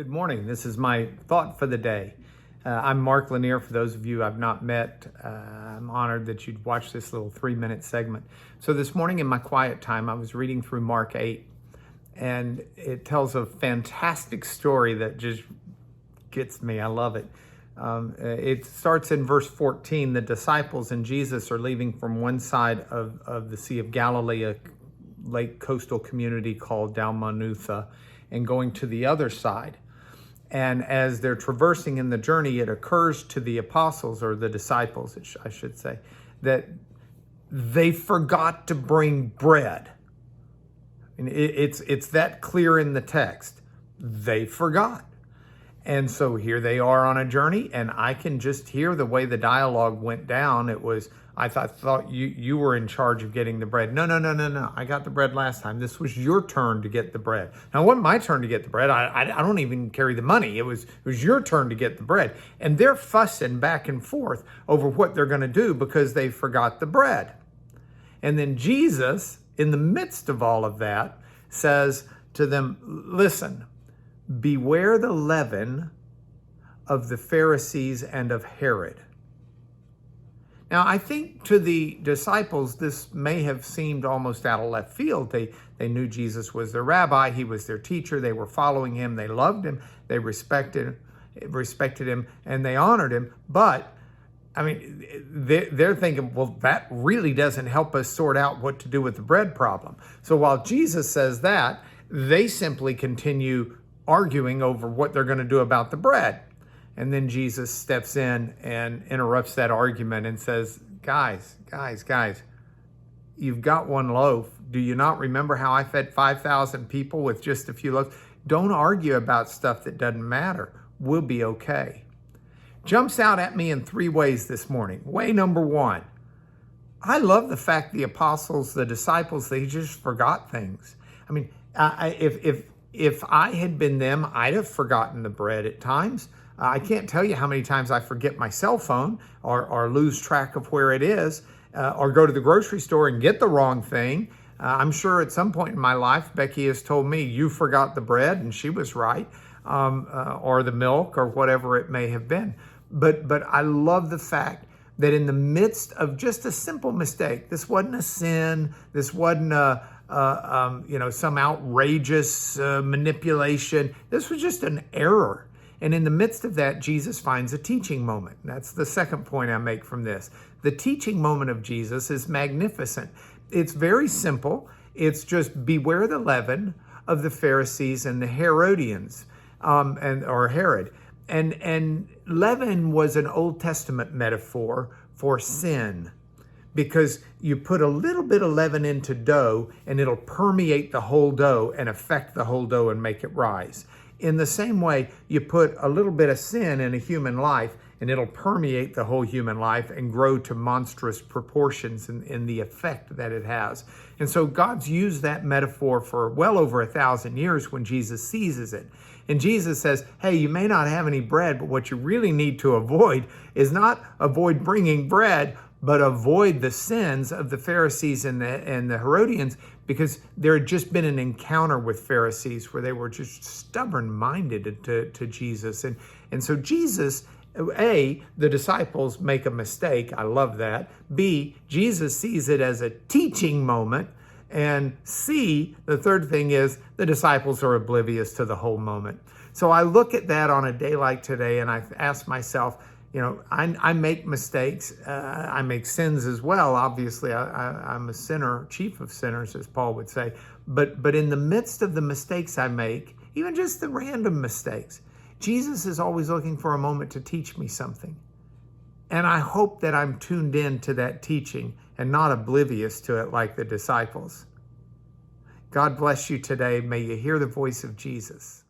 Good morning. This is my thought for the day. I'm Mark Lanier. For those of you I've not met, I'm honored that you'd watch this little 3-minute segment. So this morning in my quiet time, I was reading through Mark 8, and it tells a fantastic story that just gets me. I love it. It starts in verse 14. The disciples and Jesus are leaving from one side of the Sea of Galilee, a lake coastal community called Dalmanutha, and going to the other side. And as they're traversing in the journey, it occurs to the apostles, or the disciples, I should say, that they forgot to bring bread. And it's that clear in the text. They forgot. And so here they are on a journey, and I can just hear the way the dialogue went down. It was, I thought you were in charge of getting the bread. No. I got the bread last time. This was your turn to get the bread. Now, it wasn't my turn to get the bread. I don't even carry the money. It was your turn to get the bread. And they're fussing back and forth over what they're going to do because they forgot the bread. And then Jesus, in the midst of all of that, says to them, listen, beware the leaven of the Pharisees and of Herod. Now, I think to the disciples, this may have seemed almost out of left field. They knew Jesus was their rabbi. He was their teacher. They were following him. They loved him. They respected him, and they honored him. But, I mean, they're thinking, well, that really doesn't help us sort out what to do with the bread problem. So while Jesus says that, they simply continue arguing over what they're going to do about the bread. And then Jesus steps in and interrupts that argument and says, guys, you've got one loaf. Do you not remember how I fed 5,000 people with just a few loaves? Don't argue about stuff that doesn't matter. We'll be okay. Jumps out at me in 3 ways this morning. Way number 1, I love the fact the apostles, the disciples, they just forgot things. I mean, if I had been them, I'd have forgotten the bread at times. I can't tell you how many times I forget my cell phone or lose track of where it is, or go to the grocery store and get the wrong thing. I'm sure at some point in my life, Becky has told me, you forgot the bread, and she was right, or the milk, or whatever it may have been. But I love the fact that in the midst of just a simple mistake, this wasn't a sin, this wasn't some outrageous manipulation. This was just an error. And in the midst of that, Jesus finds a teaching moment. That's the second point I make from this. The teaching moment of Jesus is magnificent. It's very simple. It's just beware the leaven of the Pharisees and the Herodians, or Herod. And leaven was an Old Testament metaphor for sin, because you put a little bit of leaven into dough and it'll permeate the whole dough and affect the whole dough and make it rise. In the same way, you put a little bit of sin in a human life and it'll permeate the whole human life and grow to monstrous proportions in the effect that it has. And so God's used that metaphor for well over 1,000 years when Jesus seizes it. And Jesus says, hey, you may not have any bread, but what you really need to avoid is not avoid bringing bread, but avoid the sins of the Pharisees and the Herodians, because there had just been an encounter with Pharisees where they were just stubborn-minded to Jesus. And so Jesus, A, the disciples make a mistake. I love that. B, Jesus sees it as a teaching moment. And C, the third thing is the disciples are oblivious to the whole moment. So I look at that on a day like today and I ask myself, I make mistakes. I make sins as well. Obviously, I'm a sinner, chief of sinners, as Paul would say. But in the midst of the mistakes I make, even just the random mistakes, Jesus is always looking for a moment to teach me something. And I hope that I'm tuned in to that teaching and not oblivious to it like the disciples. God bless you today. May you hear the voice of Jesus.